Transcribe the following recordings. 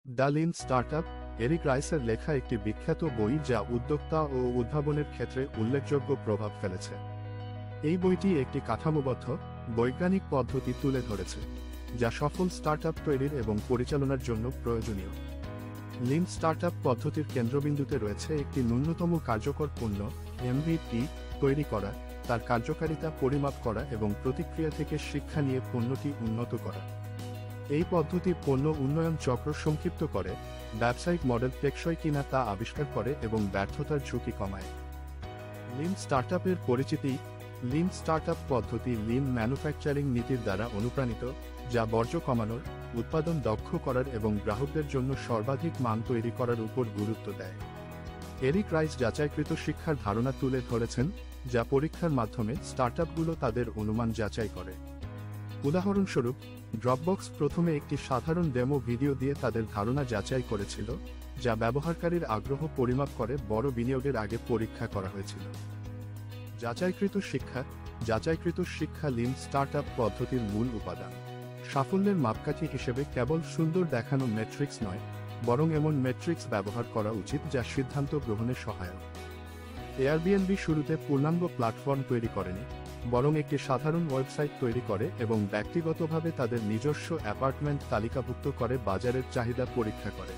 The Lin startup Eric রাইসের লেখা একটি বিখ্যাত বই যা উদ্যোক্তা ও উদ্ভাবনের ক্ষেত্রে উল্লেখযোগ্য প্রভাব ফেলেছে। এই বইটি একটি কাঠামোবদ্ধ বৈজ্ঞানিক পদ্ধতি তুলে ধরেছে যা সফল স্টার্টআপ তৈরির এবং পরিচালনার জন্য প্রয়োজনীয়। লিন স্টার্টআপ পদ্ধতির কেন্দ্রবিন্দুতে রয়েছে একটি ন্যূনতম কার্যকর পণ্য এমভিপি তৈরি করা, তার কার্যকারিতা পরিমাপ করা এবং প্রতিক্রিয়া থেকে শিক্ষা নিয়ে পণ্যটি উন্নত করা। এই পদ্ধতি পণ্য উন্নয়ন চক্র সংক্ষিপ্ত করে, ব্যবসায়িক মডেল টেকসই কিনা তা আবিষ্কার করে এবং ব্যর্থতার ঝুঁকি কমায়। লিন স্টার্টআপের পরিচিতি। লিন স্টার্টআপ পদ্ধতি লিন ম্যানুফ্যাকচারিং নীতির দ্বারা অনুপ্রাণিত, যা বর্জ্য কমানোর, উৎপাদন দক্ষ করার এবং গ্রাহকদের জন্য সর্বাধিক মান তৈরি করার উপর গুরুত্ব দেয়। এরিক রাইস যাচাইকৃত শিক্ষার ধারণা তুলে ধরেছেন, যা পরীক্ষার মাধ্যমে স্টার্টআপগুলো তাদের অনুমান যাচাই করে। উদাহরণস্বরূপ, ড্রপবক্স প্রথমে একটি সাধারণ ডেমো ভিডিও দিয়ে তাদের ধারণা যাচাই করেছিল, যা ব্যবহারকারীর আগ্রহ পরিমাপ করে বড় বিনিয়োগের আগে পরীক্ষা করা হয়েছিল। যাচাইকৃত শিক্ষা লিন স্টার্টআপ পদ্ধতির মূল উপাদান। সাফল্যের মাপকাঠি হিসেবে কেবল সুন্দর দেখানো মেট্রিক্স নয়, বরং এমন মেট্রিক্স ব্যবহার করা উচিত যা সিদ্ধান্ত গ্রহণে সহায়ক। এয়ারবিএনবি শুরুতে পূর্ণাঙ্গ প্ল্যাটফর্ম তৈরি করেনি, বরং একটি সাধারণ ওয়েবসাইট তৈরি করে এবং ব্যক্তিগতভাবে তাদের নিজস্ব অ্যাপার্টমেন্ট তালিকাভুক্ত করে বাজারের চাহিদা পরীক্ষা করে।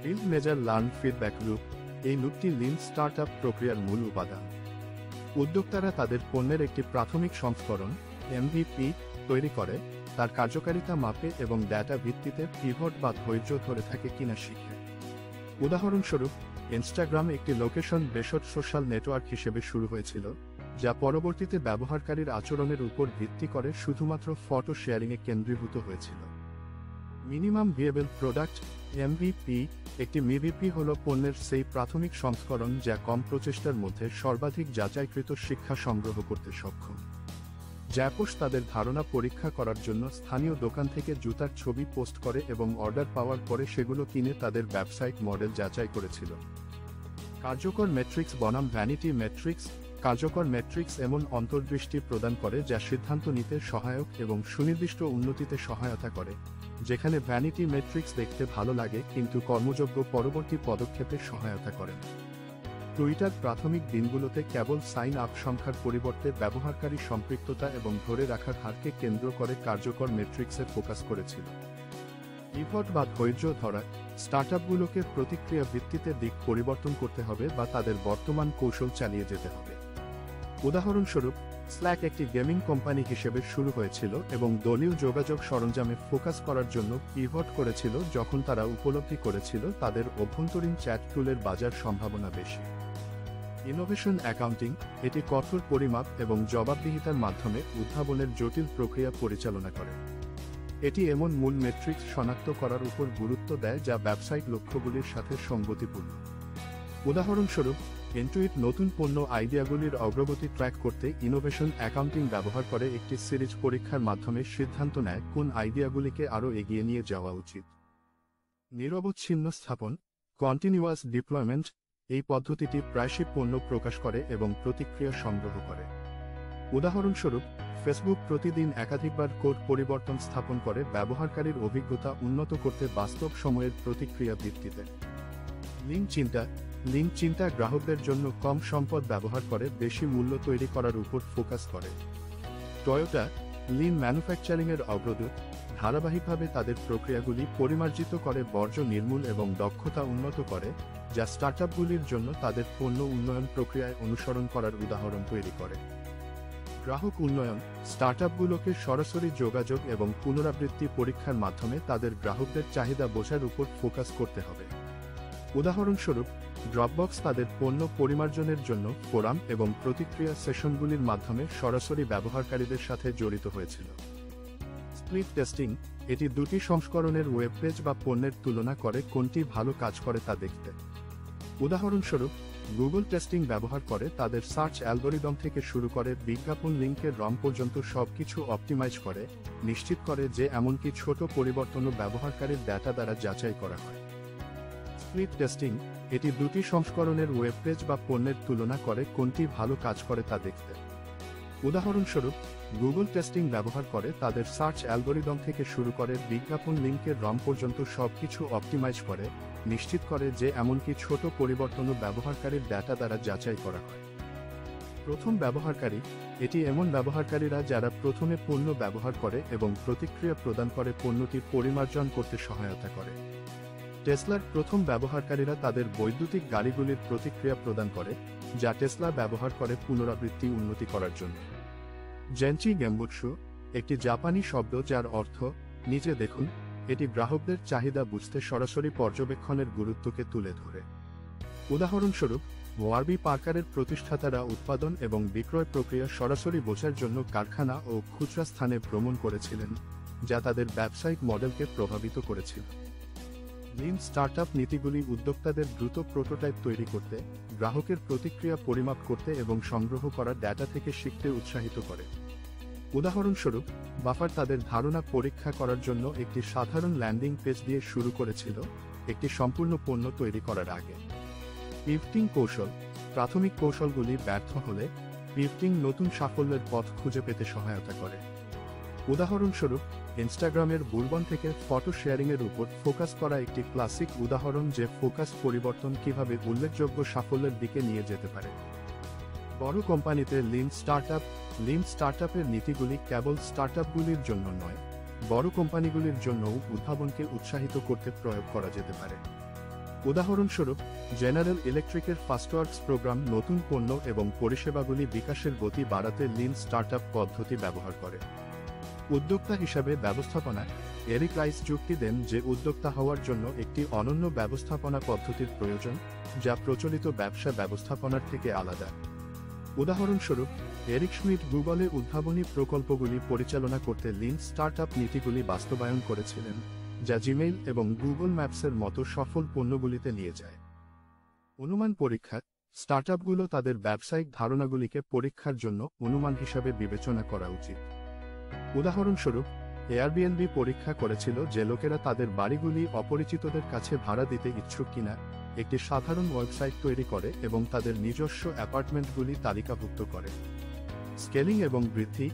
Build measure learn feedback loop, এই লুপটি লিন স্টার্টআপ প্রক্রিয়ার মূল উপাদান। উদ্যোক্তারা তাদের পণ্যের একটি প্রাথমিক সংস্করণ এমভিপি তৈরি করে, তার কার্যকারিতা মাপে এবং ডেটা ভিত্তিতে পিভট বা ধৈর্য ধরে থাকে কিনা শিখে। উদাহরণস্বরূপ, ইনস্টাগ্রাম একটি লোকেশন বেসড সোশ্যাল নেটওয়ার্ক হিসেবে শুরু হয়েছিল, যা পরবর্তীতে ব্যবহারকারীর আচরণের উপর ভিত্তি করে শুধুমাত্র ফটো শেয়ারিংয়ে কেন্দ্রীভূত হয়েছিল। মিনিমাম ভিয়েবল প্রোডাক্ট এমভিপি, একটি মিভিপি হল পণ্যের সেই প্রাথমিক সংস্করণ যা কম প্রচেষ্টার মধ্যে সর্বাধিক যাচাইকৃত শিক্ষা সংগ্রহ করতে সক্ষম। জ্যাপোস তাদের ধারণা পরীক্ষা করার জন্য স্থানীয় দোকান থেকে জুতার ছবি পোস্ট করে এবং অর্ডার পাওয়ার পরে সেগুলো কিনে তাদের ব্যবসায়িক মডেল যাচাই করেছিল। কার্যকর মেট্রিক্স বনাম ভ্যানিটি মেট্রিক্স, কার্যকর মেট্রিক্স এমন অন্তর্দৃষ্টি প্রদান করে যা সিদ্ধান্ত নিতে সহায়ক এবং সুনির্দিষ্ট উন্নতিতে সহায়তা করে, যেখানে ভ্যানিটি মেট্রিক্স দেখতে ভালো লাগে কিন্তু কর্মযোগ্য পরবর্তী পদক্ষেপে সহায়তা করে। টুইটার প্রাথমিক দিনগুলোতে কেবল সাইন আপ সংখ্যার পরিবর্তে ব্যবহারকারী সম্পৃক্ততা এবং ধরে রাখার হারকে কেন্দ্র করে কার্যকর মেট্রিক্সে ফোকাস করেছিল। পিভট বা ধৈর্য ধরা, স্টার্টআপগুলোকে প্রতিক্রিয়া ভিত্তিতে দিক পরিবর্তন করতে হবে বা তাদের বর্তমান কৌশল চালিয়ে যেতে হবে। উদাহরণস্বরূপ, স্ল্যাক একটি গেমিং কোম্পানি হিসেবে শুরু হয়েছিল এবং দলীয় যোগাযোগ সরঞ্জামে ফোকাস করার জন্য পিভট করেছিল যখন তারা উপলব্ধি করেছিল তাদের অভ্যন্তরীণ চ্যাট টুলের বাজার সম্ভাবনা বেশি। ইনোভেশন অ্যাকাউন্টিং, এটি কঠোর পরিমাপ এবং জবাবদিহিতার মাধ্যমে উদ্ভাবনের জটিল প্রক্রিয়া পরিচালনা করে। এটি এমন মূল মেট্রিক্স শনাক্ত করার উপর গুরুত্ব দেয় যা ব্যবসায়িক লক্ষ্যগুলির সাথে সঙ্গতিপূর্ণ। উদাহরণস্বরূপ, ইনটুইট নতুন পণ্য আইডিয়াগুলির অগ্রগতি ট্র্যাক করতে ইনোভেশন অ্যাকাউন্টিং ব্যবহার করে একটি সিরিজ পরীক্ষার মাধ্যমে সিদ্ধান্ত নেয় কোন আইডিয়াগুলিকে আরও এগিয়ে নিয়ে যাওয়া উচিত। নিরবচ্ছিন্ন স্থাপন কন্টিনিউয়াস ডিপ্লয়মেন্ট, এই পদ্ধতিটি প্রায়শই পণ্য প্রকাশ করে এবং প্রতিক্রিয়া সংগ্রহ করে। উদাহরণস্বরূপ, ফেসবুক প্রতিদিন একাধিকবার কোড পরিবর্তন স্থাপন করে ব্যবহারকারীর অভিজ্ঞতা উন্নত করতে বাস্তব সময়ের প্রতিক্রিয়া ভিত্তিতে। লিন চিন্তা গ্রাহকদের জন্য কম সম্পদ ব্যবহার করে বেশি মূল্য তৈরি করার উপর ফোকাস করে। টয়োটা লিন ম্যানুফ্যাকচারিংয়ের অগ্রদূত, ধারাবাহিকভাবে তাদের প্রক্রিয়াগুলি পরিমার্জিত করে বর্জ্য নির্মূল এবং দক্ষতা উন্নত করে, যা স্টার্টআপগুলির জন্য তাদের পণ্য উন্নয়ন প্রক্রিয়ায় অনুসরণ করার উদাহরণ তৈরি করে। গ্রাহক উন্নয়ন, স্টার্টআপগুলোকে সরাসরি যোগাযোগ এবং পুনরাবৃত্তি পরীক্ষার মাধ্যমে তাদের গ্রাহকদের চাহিদা বোঝার উপর ফোকাস করতে হবে। উদাহরণস্বরূপ, ড্রপবক্স তাদের পণ্য পরিমার্জনের জন্য ফোরাম এবং প্রতিক্রিয়া সেশনগুলির মাধ্যমে সরাসরি ব্যবহারকারীদের সাথে জড়িত হয়েছিল। স্প্লিট টেস্টিং, এটি দুটি সংস্করণের ওয়েব পেজ বা পণ্যের তুলনা করে কোনটি ভালো কাজ করে তা দেখতে। উদাহরণস্বরূপ, গুগল টেস্টিং ব্যবহার করে তাদের সার্চ অ্যালগরিদম থেকে শুরু করে বিজ্ঞাপন লিঙ্কের রং পর্যন্ত সবকিছু অপটিমাইজ করে, নিশ্চিত করে যে এমনকি ছোট পরিবর্তনও ব্যবহারকারীর ডেটা দ্বারা যাচাই করা হয়। স্প্লিট টেস্টিং, এটি দুটি সংস্করণের ওয়েব পেজ বা পণ্যের তুলনা করে কোনটি ভালো কাজ করে তা দেখতে। উদাহরণস্বরূপ, গুগল টেস্টিং ব্যবহার করে তাদের সার্চ অ্যালগোরিদম থেকে শুরু করে বিজ্ঞাপন লিঙ্কের রং পর্যন্ত সবকিছু অপটিমাইজ করে, নিশ্চিত করে যে এমনকি ছোট পরিবর্তনও ব্যবহারকারীর ডেটা দ্বারা যাচাই করা হয়। প্রথম ব্যবহারকারী, এটি এমন ব্যবহারকারীরা যারা প্রথমে পণ্য ব্যবহার করে এবং প্রতিক্রিয়া প্রদান করে পণ্যটি পরিমার্জন করতে সহায়তা করে। টেসলার প্রথম ব্যবহারকারীরা তাদের বৈদ্যুতিক গাড়িগুলির প্রতিক্রিয়া প্রদান করে, যা টেসলা ব্যবহার করে পুনরাবৃত্তি উন্নতি করার জন্য। জেনচি গেম্বুৎসু, একটি জাপানি শব্দ যার অর্থ নিজে দেখুন, এটি গ্রাহকদের চাহিদা বুঝতে সরাসরি পর্যবেক্ষণের গুরুত্বকে তুলে ধরে। উদাহরণস্বরূপ, ওয়ারবি পার্কারের প্রতিষ্ঠাতারা উৎপাদন এবং বিক্রয় প্রক্রিয়া সরাসরি বোঝার জন্য কারখানা ও খুচরা স্থানে ভ্রমণ করেছিলেন, যা তাদের ব্যবসায়িক মডেলকে প্রভাবিত করেছিল। লিন স্টার্টআপ নীতিগুলি উদ্যোক্তাদের দ্রুত প্রোটোটাইপ তৈরি করতে, গ্রাহকের প্রতিক্রিয়া পরিমাপ করতে এবং সংগ্রহ করা ডেটা থেকে শিখতে উৎসাহিত করে। উদাহরণস্বরূপ, বাফার তাদের ধারণা পরীক্ষা করার জন্য একটি সাধারণ ল্যান্ডিং পেজ দিয়ে শুরু করেছিল, একটি সম্পূর্ণ পণ্য তৈরি করার আগে। পিভটিং কৌশল, প্রাথমিক কৌশলগুলি ব্যর্থ হলে পিভটিং নতুন সাফল্যের পথ খুঁজে পেতে সহায়তা করে। উদাহরণস্বরূপ, ইনস্টাগ্রামের বুলবন থেকে ফটো শেয়ারিংয়ের উপর ফোকাস করা একটি ক্লাসিক উদাহরণ যে ফোকাস পরিবর্তন কিভাবে উল্লেখযোগ্য সাফল্যের দিকে নিয়ে যেতে পারে। বড় কোম্পানিতে লিন স্টার্টআপের নীতিগুলি কেবল স্টার্টআপগুলির জন্য নয়, বড় কোম্পানিগুলির জন্যও উদ্ভাবনকে উৎসাহিত করতে প্রয়োগ করা যেতে পারে। উদাহরণস্বরূপ, জেনারেল ইলেকট্রিকের ফাস্টওয়ার্কস প্রোগ্রাম নতুন পণ্য এবং পরিষেবাগুলি বিকাশের গতি বাড়াতে লিন স্টার্টআপ পদ্ধতি ব্যবহার করে। উদ্যোক্তা হিসাবে ব্যবস্থাপনায় এরিক রাইস যুক্তি দেন যে উদ্যোক্তা হওয়ার জন্য একটি অনন্য ব্যবস্থাপনা পদ্ধতির প্রয়োজন, যা প্রচলিত ব্যবসা ব্যবস্থাপনার থেকে আলাদা। উদাহরণস্বরূপ, এরিক স্মিথ গুগলে উদ্ভাবনী প্রকল্পগুলি পরিচালনা করতে লিন স্টার্টআপ নীতিগুলি বাস্তবায়ন করেছিলেন, যা জিমেইল এবং গুগল ম্যাপসের মতো সফল পণ্যগুলিতে নিয়ে যায়। অনুমান পরীক্ষা, স্টার্টআপগুলো তাদের ব্যবসায়িক ধারণাগুলিকে পরীক্ষার জন্য অনুমান হিসাবে বিবেচনা করা উচিত। উদাহরণস্বরূপ, এয়ারবিএনবি পরীক্ষা করেছিল যে লোকেরা তাদের বাড়িগুলি অপরিচিতদের কাছে ভাড়া দিতে ইচ্ছুক কিনা, একটি সাধারণ ওয়েবসাইট তৈরি করে এবং তাদের নিজস্ব অ্যাপার্টমেন্টগুলি তালিকাভুক্ত করে। স্কেলিং এবং বৃদ্ধি,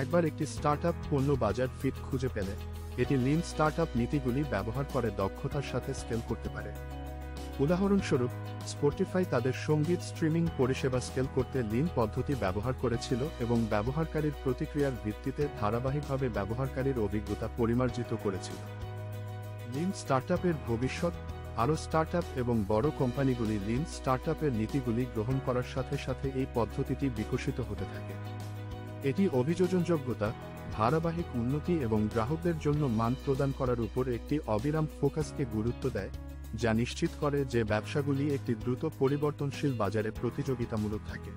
একবার একটি স্টার্টআপ পণ্য বাজার ফিট খুঁজে পেলে, এটি লিন স্টার্টআপ নীতিগুলি ব্যবহার করে দক্ষতার সাথে স্কেল করতে পারে। উদাহরণস্বরূপ, স্পটিফাই তাদের সঙ্গীত স্ট্রিমিং পরিষেবা স্কেল করতে লিন পদ্ধতি ব্যবহার করেছিল এবং ব্যবহারকারীর প্রতিক্রিয়ার ভিত্তিতে ধারাবাহিকভাবে ব্যবহারকারীর অভিজ্ঞতা পরিমার্জিত করেছিল। লিন স্টার্টআপের ভবিষ্যৎ, আরও স্টার্টআপ এবং বড় কোম্পানিগুলি লিন স্টার্টআপের নীতিগুলি গ্রহণ করার সাথে সাথে এই পদ্ধতিটি বিকশিত হতে থাকে। এটি অভিযোজনযোগ্যতা, ধারাবাহিক উন্নতি এবং গ্রাহকদের জন্য মান প্রদান করার উপর একটি অবিরাম ফোকাসকে গুরুত্ব দেয়, যা নিশ্চিত করে যে ব্যবসাগুলি একটি দ্রুত পরিবর্তনশীল বাজারে প্রতিযোগিতামূলক থাকে।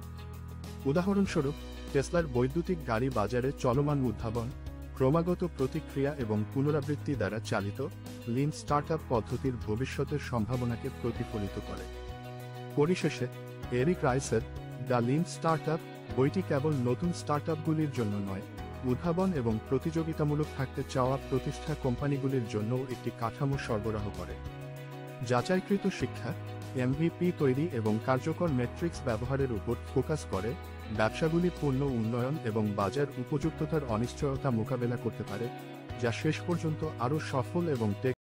উদাহরণস্বরূপ, টেসলার বৈদ্যুতিক গাড়ি বাজারে চলমান উদ্ভাবন, ক্রমাগত প্রতিক্রিয়া এবং পুনরাবৃত্তি দ্বারা চালিত লিন স্টার্টআপ পদ্ধতির ভবিষ্যতের সম্ভাবনাকে প্রতিফলিত করে। পরিশেষে, এরিক রাইসের দ্য লিন স্টার্টআপ বইটি কেবল নতুন স্টার্টআপগুলির জন্য নয়, উদ্ভাবন এবং প্রতিযোগিতামূলক থাকতে চাওয়া প্রতিষ্ঠা কোম্পানিগুলির জন্যও একটি কাঠামো সরবরাহ করে। যাচাইকৃত শিক্ষা, এমভিপি তৈরি এবং কার্যকর মেট্রিক্স ব্যবহারের উপর ফোকাস করে, ব্যবসাগুলি পণ্য উন্নয়ন এবং বাজার উপযুক্ততার অনিশ্চয়তা মোকাবেলা করতে পারে, যা শেষ পর্যন্ত আরও সফল এবং টেক